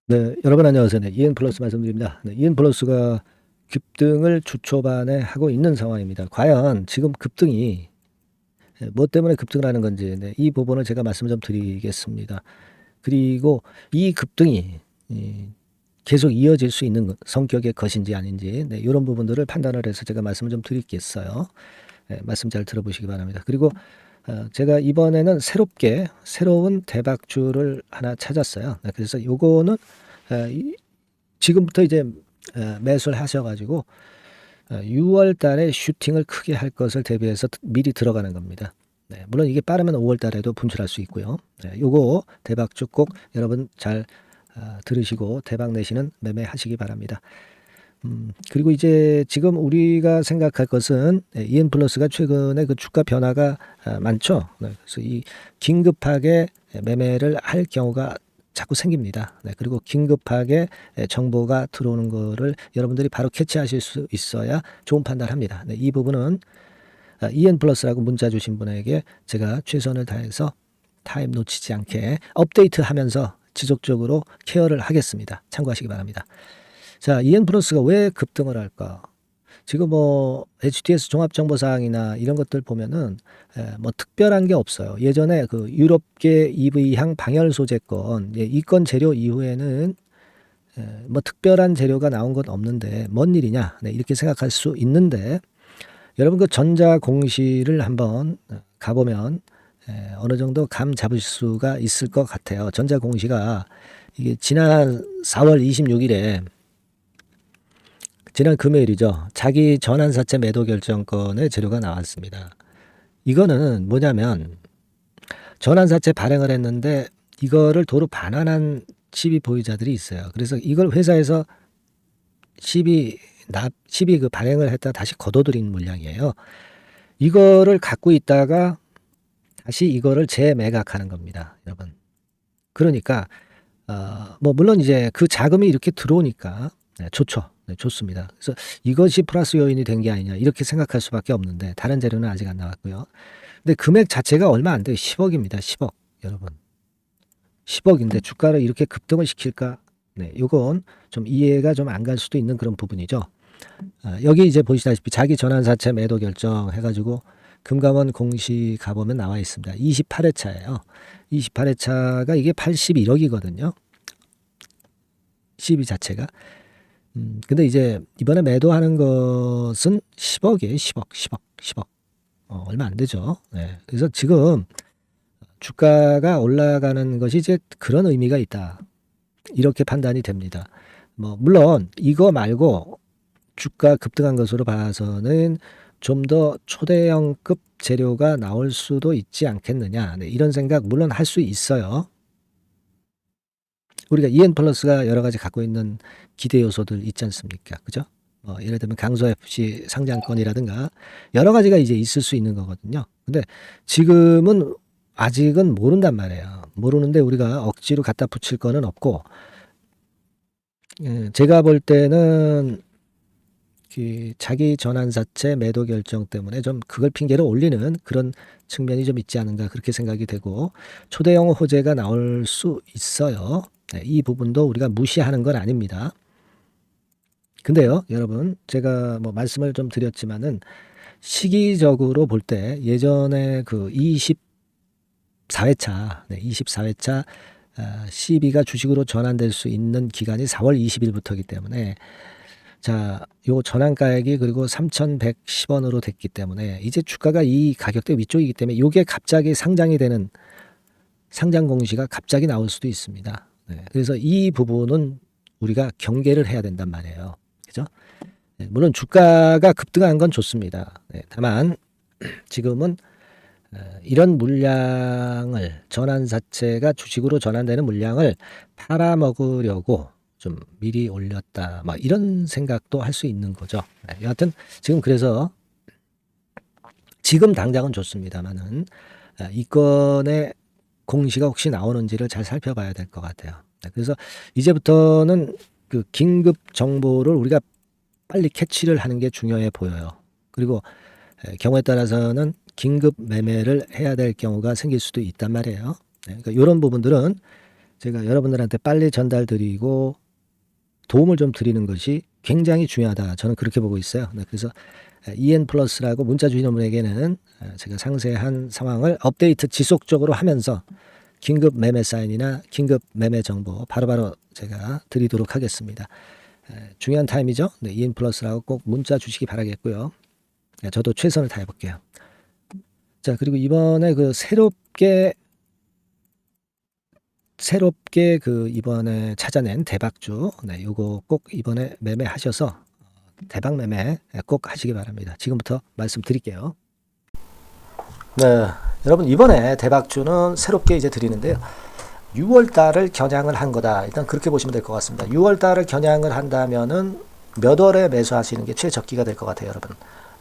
네, 여러분 안녕하세요. 네, 이엔플러스 말씀드립니다. 네, 이엔플러스가 급등을 주 초반에 하고 있는 상황입니다. 과연 지금 급등이 뭐 때문에 급등을 하는 건지, 네, 이 부분을 제가 말씀을 좀 드리겠습니다. 그리고 이 급등이 계속 이어질 수 있는 성격의 것인지 아닌지, 네, 이런 부분들을 판단을 해서 제가 말씀을 좀 드리겠어요. 네, 말씀 잘 들어보시기 바랍니다. 그리고 제가 이번에는 새로운 대박주를 하나 찾았어요. 네, 그래서 요거는 지금부터 이제 매수를 하셔가지고 6월 달에 슈팅을 크게 할 것을 대비해서 미리 들어가는 겁니다. 네, 물론 이게 빠르면 5월 달에도 분출할 수 있고요. 네, 요거 대박주 꼭 여러분 잘 들으시고 대박 내시는 매매하시기 바랍니다. 그리고 이제 지금 우리가 생각할 것은 이엔플러스가 최근에 그 주가 변화가 많죠. 네, 그래서 이 긴급하게 매매를 할 경우가 자꾸 생깁니다. 네, 그리고 긴급하게 정보가 들어오는 거를 여러분들이 바로 캐치하실 수 있어야 좋은 판단을 합니다. 네, 이 부분은 이엔플러스라고 문자 주신 분에게 제가 최선을 다해서 타임 놓치지 않게 업데이트하면서 지속적으로 케어를 하겠습니다. 참고하시기 바랍니다. 자, 이엔플러스가 왜 급등을 할까? 지금 뭐 HTS 종합정보사항이나 이런 것들 보면은 뭐 특별한 게 없어요. 예전에 그 유럽계 EV향 방열 소재건 이 건 재료 이후에는 뭐 특별한 재료가 나온 건 없는데 뭔 일이냐, 네, 이렇게 생각할 수 있는데 여러분 그 전자 공시를 한번 가보면 어느 정도 감 잡을 수가 있을 것 같아요. 전자 공시가 이게 지난 4월 26일에 지난 금요일이죠. 자기 전환사채 매도 결정권의 재료가 나왔습니다. 이거는 뭐냐면 전환사채 발행을 했는데 이거를 도로 반환한 시비 보유자들이 있어요. 그래서 이걸 회사에서 시비 그 발행을 했다 다시 거둬들인 물량이에요. 이거를 갖고 있다가 다시 이거를 재매각하는 겁니다, 여러분. 그러니까 뭐 물론 이제 그 자금이 이렇게 들어오니까 네, 좋죠. 네, 좋습니다. 그래서 이것이 플러스 요인이 된 게 아니냐 이렇게 생각할 수밖에 없는데 다른 재료는 아직 안 나왔고요. 근데 금액 자체가 얼마 안 돼요. 10억입니다. 10억. 여러분. 10억인데 주가를 이렇게 급등을 시킬까? 네, 요건 좀 이해가 좀 안 갈 수도 있는 그런 부분이죠. 여기 이제 보시다시피 자기 전환사채 매도 결정 해가지고 금감원 공시 가보면 나와 있습니다. 28회차예요. 28회차가 이게 81억이거든요. 시비 자체가. 근데 이제 이번에 매도하는 것은 10억이에요. 10억, 10억, 10억. 얼마 안 되죠. 네. 그래서 지금 주가가 올라가는 것이 이제 그런 의미가 있다. 이렇게 판단이 됩니다. 뭐, 물론 이거 말고 주가 급등한 것으로 봐서는 좀 더 초대형급 재료가 나올 수도 있지 않겠느냐. 네, 이런 생각 물론 할 수 있어요. 우리가 EN플러스가 여러 가지 갖고 있는 기대 요소들 있지 않습니까? 그죠? 예를 들면 강서 FC 상장권이라든가 여러 가지가 이제 있을 수 있는 거거든요. 근데 지금은 아직은 모른단 말이에요. 모르는데 우리가 억지로 갖다 붙일 거는 없고, 제가 볼 때는 그 자기 전환사채 매도 결정 때문에 좀 그걸 핑계로 올리는 그런 측면이 좀 있지 않은가 그렇게 생각이 되고 초대형 호재가 나올 수 있어요. 네, 이 부분도 우리가 무시하는 건 아닙니다. 근데요, 여러분, 제가 뭐 말씀을 좀 드렸지만은 시기적으로 볼 때 예전에 그 24회차, 네, 24회차 CB가 주식으로 전환될 수 있는 기간이 4월 20일부터이기 때문에 자, 요 전환가액이 그리고 3,110원으로 됐기 때문에 이제 주가가 이 가격대 위쪽이기 때문에 요게 갑자기 상장이 되는 상장 공시가 갑자기 나올 수도 있습니다. 네, 그래서 이 부분은 우리가 경계를 해야 된단 말이에요. 그죠? 네, 물론 주가가 급등한 건 좋습니다. 네, 다만 지금은 이런 물량을 전환사채가 주식으로 전환되는 물량을 팔아먹으려고 좀 미리 올렸다. 막 이런 생각도 할 수 있는 거죠. 네, 여하튼 지금 그래서 지금 당장은 좋습니다만은 이 건의 공시가 혹시 나오는지를 잘 살펴봐야 될 것 같아요. 네, 그래서 이제부터는 그 긴급 정보를 우리가 빨리 캐치를 하는 게 중요해 보여요. 그리고 경우에 따라서는 긴급 매매를 해야 될 경우가 생길 수도 있단 말이에요. 네, 그러니까 이런 부분들은 제가 여러분들한테 빨리 전달드리고 도움을 좀 드리는 것이 굉장히 중요하다. 저는 그렇게 보고 있어요. 네, 그래서 EN 플러스라고 문자 주시는 분에게는 제가 상세한 상황을 업데이트 지속적으로 하면서 긴급 매매 사인이나 긴급 매매 정보 바로바로 제가 드리도록 하겠습니다. 중요한 타임이죠. 네, EN 플러스라고 꼭 문자 주시기 바라겠고요. 저도 최선을 다해 볼게요. 자, 그리고 이번에 그 새롭게 그 이번에 찾아낸 대박주, 네, 요거 꼭 이번에 매매하셔서 대박 매매 꼭 하시기 바랍니다. 지금부터 말씀드릴게요. 네, 여러분 이번에 대박주는 새롭게 이제 드리는데요. 6월 달을 겨냥을 한 거다. 일단 그렇게 보시면 될 것 같습니다. 6월 달을 겨냥을 한다면은 몇 월에 매수하시는 게 최적기가 될 것 같아요, 여러분.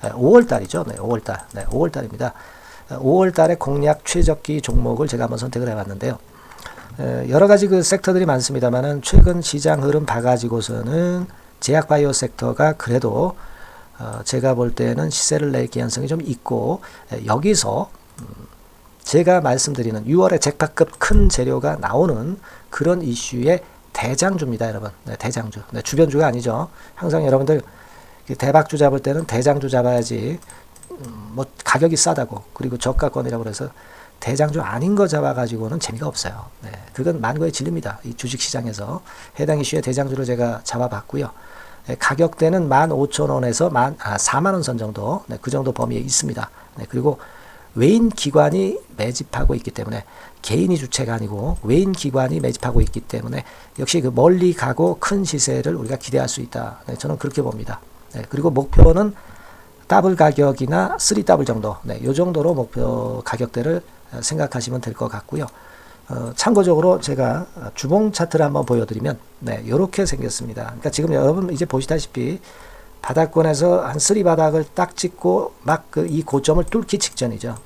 5월 달이죠. 네, 5월 달. 네, 5월 달입니다. 5월 달에 공략 최적기 종목을 제가 한번 선택을 해봤는데요. 여러 가지 그 섹터들이 많습니다만은 최근 시장 흐름 봐가지고서는 제약바이오 섹터가 그래도 제가 볼 때는 시세를 낼 개연성이 좀 있고, 여기서 제가 말씀드리는 6월에 잭팟급 큰 재료가 나오는 그런 이슈의 대장주입니다, 여러분. 네, 대장주. 네, 주변주가 아니죠. 항상 여러분들 대박주 잡을 때는 대장주 잡아야지, 뭐 가격이 싸다고 그리고 저가권이라고 그래서 대장주 아닌 거 잡아가지고는 재미가 없어요. 네, 그건 만고의 진리입니다. 이 주식시장에서 해당 이슈의 대장주를 제가 잡아봤고요. 네, 가격대는 15,000원에서 4만원 선 정도, 네, 그 정도 범위에 있습니다. 네, 그리고 외인 기관이 매집하고 있기 때문에, 개인이 주체가 아니고 외인 기관이 매집하고 있기 때문에 역시 그 멀리 가고 큰 시세를 우리가 기대할 수 있다. 네, 저는 그렇게 봅니다. 네, 그리고 목표는 더블 가격이나 3더블 정도, 네, 요 정도로 목표 가격대를 생각하시면 될 것 같고요. 참고적으로 제가 주봉 차트를 한번 보여드리면, 네, 이렇게 생겼습니다. 그러니까 지금 여러분 이제 보시다시피 바닥권에서 한 3바닥을 딱 찍고 막 이 고점을 뚫기 직전이죠.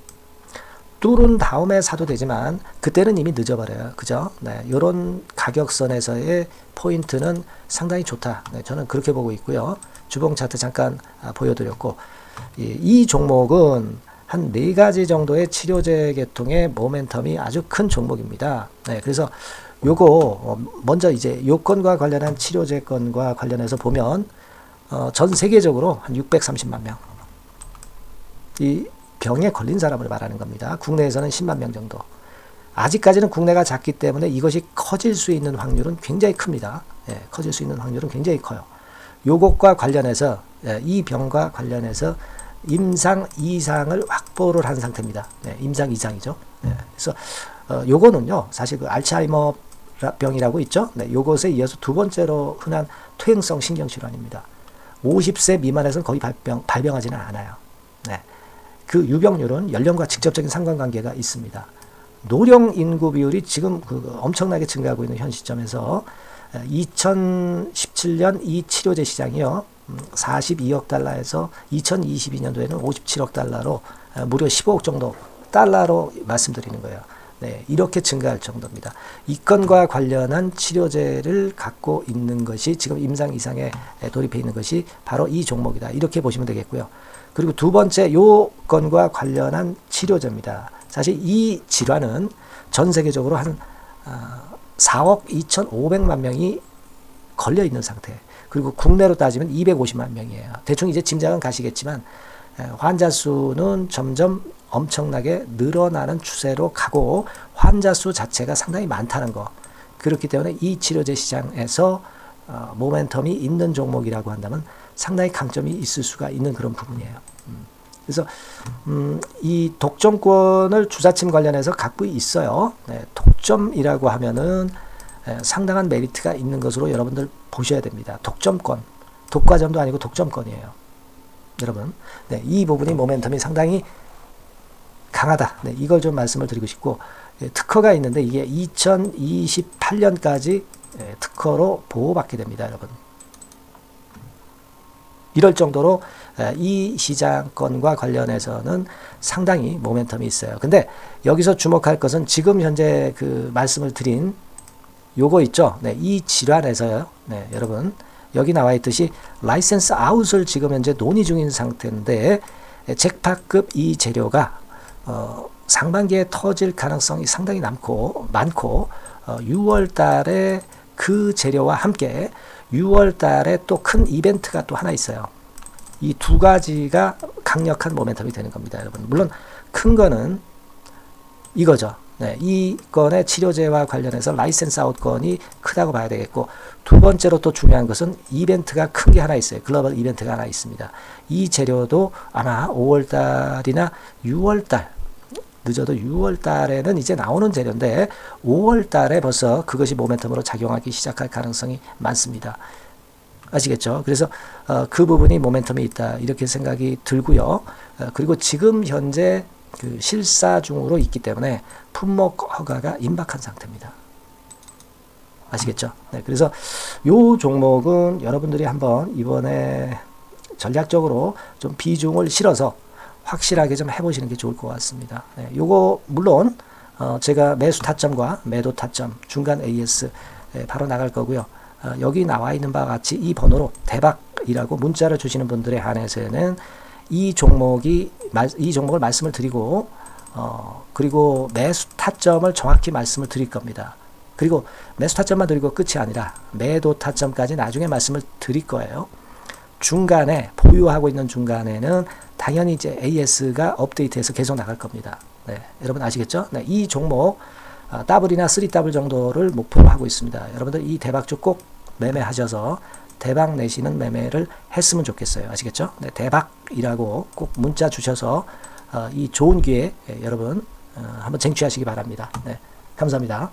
뚫은 다음에 사도 되지만 그때는 이미 늦어버려요. 그죠? 네, 이런 가격선에서의 포인트는 상당히 좋다. 네, 저는 그렇게 보고 있고요. 주봉 차트 잠깐 보여드렸고, 이 종목은 한 4가지 정도의 치료제 계통의 모멘텀이 아주 큰 종목입니다. 네, 그래서 요거 먼저 이제 요건과 관련한 치료제 건과 관련해서 보면 전 세계적으로 한 630만 명, 이 병에 걸린 사람을 말하는 겁니다. 국내에서는 10만 명 정도. 아직까지는 국내가 작기 때문에 이것이 커질 수 있는 확률은 굉장히 큽니다. 예, 커질 수 있는 확률은 굉장히 커요. 요것과 관련해서, 이 병과 관련해서 임상 이상을 확보를 한 상태입니다. 네, 임상 이상이죠. 네, 그래서 요거는요, 사실 그 알츠하이머 병이라고 있죠. 네, 요것에 이어서 두 번째로 흔한 퇴행성 신경질환입니다. 50세 미만에서는 거의 발병하지는 않아요. 네, 그 유병률은 연령과 직접적인 상관관계가 있습니다. 노령 인구 비율이 지금 엄청나게 증가하고 있는 현 시점에서 2017년 이 치료제 시장이요, 42억 달러에서 2022년도에는 57억 달러로 무려 15억 정도 달러로 말씀드리는 거예요. 네, 이렇게 증가할 정도입니다. 이 건과 관련한 치료제를 갖고 있는 것이 지금 임상 이상에 돌입해 있는 것이 바로 이 종목이다. 이렇게 보시면 되겠고요. 그리고 두 번째 요 건과 관련한 치료제입니다. 사실 이 질환은 전 세계적으로 한 4억 2,500만 명이 걸려 있는 상태. 그리고 국내로 따지면 250만 명이에요. 대충 이제 짐작은 가시겠지만 환자 수는 점점 엄청나게 늘어나는 추세로 가고 환자 수 자체가 상당히 많다는 거. 그렇기 때문에 이 치료제 시장에서 모멘텀이 있는 종목이라고 한다면 상당히 강점이 있을 수가 있는 그런 부분이에요. 그래서 이 독점권을 주사침 관련해서 갖고 있어요. 네, 독점이라고 하면은 상당한 메리트가 있는 것으로 여러분들 보셔야 됩니다. 독점권, 독과점도 아니고 독점권이에요. 여러분, 네, 이 부분이 모멘텀이 상당히 강하다. 네, 이걸 좀 말씀을 드리고 싶고, 특허가 있는데 이게 2028년까지 특허로 보호받게 됩니다, 여러분. 이럴 정도로 이 시장권과 관련해서는 상당히 모멘텀이 있어요. 근데 여기서 주목할 것은 지금 현재 그 말씀을 드린 요거 있죠. 네, 이 질환에서요. 네, 여러분 여기 나와 있듯이 라이센스 아웃을 지금 현재 논의 중인 상태인데 잭팟급 이 재료가 상반기에 터질 가능성이 상당히 많고 6월 달에 그 재료와 함께 6월 달에 또 큰 이벤트가 또 하나 있어요. 이 두 가지가 강력한 모멘텀이 되는 겁니다, 여러분. 물론 큰 거는 이거죠. 네, 이 건의 치료제와 관련해서 라이센스 아웃 건이 크다고 봐야 되겠고, 두 번째로 또 중요한 것은 이벤트가 큰 게 하나 있어요. 글로벌 이벤트가 하나 있습니다. 이 재료도 아마 5월달이나 6월달, 늦어도 6월달에는 이제 나오는 재료인데 5월달에 벌써 그것이 모멘텀으로 작용하기 시작할 가능성이 많습니다. 아시겠죠? 그래서 그 부분이 모멘텀이 있다, 이렇게 생각이 들고요. 그리고 지금 현재 그 실사 중으로 있기 때문에 품목 허가가 임박한 상태입니다. 아시겠죠? 네, 그래서 요 종목은 여러분들이 한번 이번에 전략적으로 좀 비중을 실어서 확실하게 좀 해보시는 게 좋을 것 같습니다. 네, 요거 물론 제가 매수 타점과 매도 타점, 중간 AS 바로 나갈 거고요. 여기 나와 있는 바와 같이 이 번호로 대박이라고 문자를 주시는 분들에 한해서는 이 종목을 말씀을 드리고, 그리고 매수 타점을 정확히 말씀을 드릴 겁니다. 그리고 매수 타점만 드리고 끝이 아니라 매도 타점까지 나중에 말씀을 드릴 거예요. 중간에 보유하고 있는 중간에는 당연히 이제 AS가 업데이트해서 계속 나갈 겁니다. 네, 여러분 아시겠죠? 네, 이 종목 더블이나 3더블 정도를 목표로 하고 있습니다. 여러분들 이 대박주 꼭 매매하셔서 대박 내시는 매매를 했으면 좋겠어요. 아시겠죠? 네, 대박이라고 꼭 문자 주셔서 이 좋은 기회 여러분 한번 쟁취하시기 바랍니다. 네, 감사합니다.